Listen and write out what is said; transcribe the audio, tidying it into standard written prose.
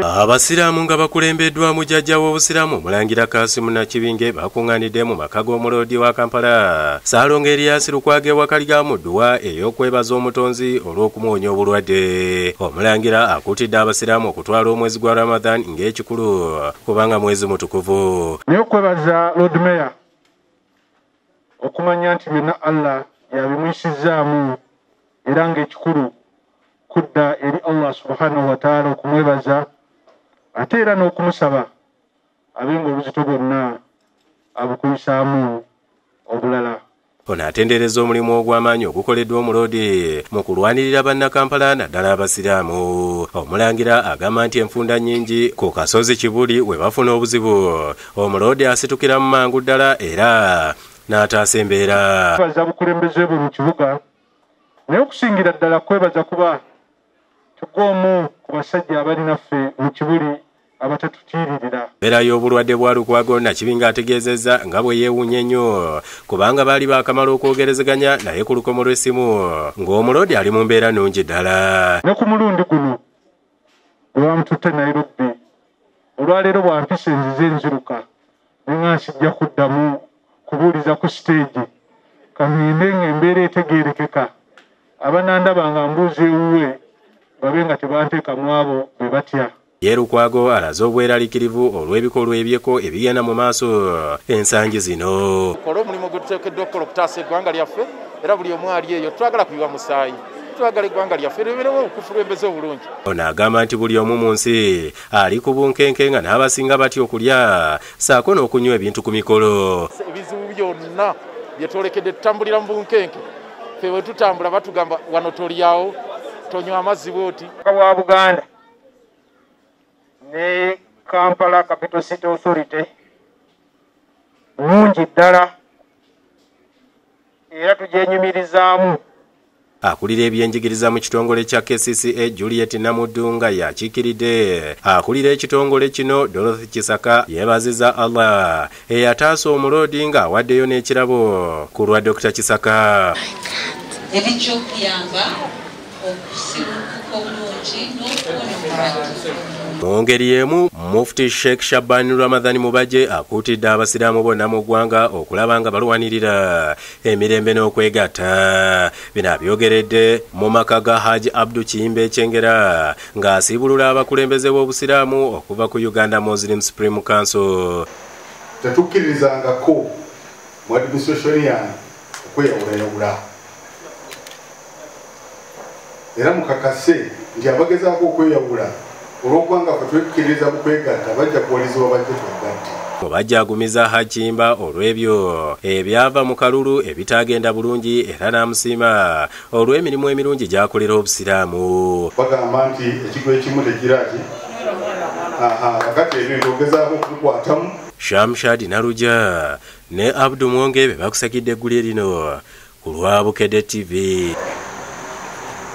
Abasiraamu nga bakulembeddwa mu jjajja w'obusiraamu Omulangira Kasimu Nakibinge bakungaanidde mu maka g'omuloodi wa Kampala. Ssaalongo Erias Lukwago ewakaliga mu dduwa ey'okwebaza omutonzi olw'okumuwonya obulwadde. Omulangira akuutidde abasiraamu okutwala omwezi gwa Ramadan ng'ekikulu kubanga mwezi mutukuvu. Naye okwebaza Lord Mayor okumanya nti byonna Allah yabimuyisizaamu era ng'ekikulu kudda eri Allah subhanahu wa ta'ala okumwebaza ate era n'okumusaba abenga obuzito bwonna abukuyisaamu obulala. Ono atendereza omulimu ogw'amaanyi ogukoleddwa omuloodi mu kulwanirira bannakampala naddala abasiraamu. Omulangira agamba nti enfunda nnyingi ku kasozi Kibuli we bafuna obuzibu. Omuloodi asitukira mu mangu ddala era n'ataasa embeera. Kwebaza bukulembeze bwe mu kibuga naye okusingira ddala kwebaza kuba tugomu ku basajja abali naffe mu Kibuli abatatutiiririra. Embeera y'obulwadde bwa Lukwago Nakibinge ategeezezza nga bwe yeewuunya ennyo kubanga baali baakamala okwogerezeganya naye ku lukomo lw'essimu ng'omuloodi ali mu mbeera nnungi ddala. Ne ku mulundi guno bwe bamututte Nairobi olwaleero bwampisa enzize enziruka ne nga nsijja kuddamu kubuuliza ku siteegi kamwinde ng'embeera etegeerekeka abanandaba nga mbuuza ewuwe babe nga tebanteekamu abo be batya. Ye Lukwago alaze obweraliikirivu olw'ebikolwa ebyeko ebigenda mu maaso ensangi zino. Kola omulimu gwe tuteekeddwa okukola okutaasa eggwanga lyaffe era buli omu ali eyo twagala kuyiwa musaayi twagala eggwanga lyaffe libeerewo okukulembeza obulungi. Ono agamba nti buli omu mu nsi ali ku bunkenke nga n'abasinga batya okulya saako n'okunywa ebintu ku mikolo. Ebizibu byonna bye twolekedde tutambulira mu bunkenke ffe bwe tutambula batugamba wano tolyawo tonywa amazzi bw'oti. Wa Buganda ne Kampala Capital City Authority mungi ddala era tugyenyumirizaamu. Akulira ebyenjigiriza mu kitongole kya KCCA Juliet Namuddunga yakiikiridde. Akulira ekitongole kino Dorothy Kisaka yeebazizza Allah eyataasa omuloodi nga awaddeyo n'ekirabo ku lwa Dr. Kisaka. Ebikyokuyamba okusibuka obulungi n'okuwona obulwadde. Mu ngeri y'emu Mufti Sheikh Shaban Ramadhan Mubaje akuutidde abasiraamu bonna mu ggwanga okulaba nga balwanirira emirembe n'okwegatta. Bino abyogeredde mu maka ga Haji Abdu Kiyimba Ekyengera ng'asiibulula abakulembeze b'obusiraamu okuva ku Uganda Muslim Supreme Council. Tetukkirizangako mu administration yange okweyawulayawula era mukakase nti abagezaako okweyawula olw'okubanga ffe twekkiriza mu kwegatta bajja kuwalizibwa bajje twegatte. Bajjagumiza Hakimba olw'ebyo ebyava mu kalulu ebitaagenda bulungi era n'amusiima olw'emirimu emirungi gy'akolera obusiraamu. Bagamba nti ekigo ekimu tekiraki kakati ebintu ogezaako okubikwatamu. Shamshad Naruja ne Abdu Mwonge be bakusakidde eggulire lino ku lwa Bukedde TV.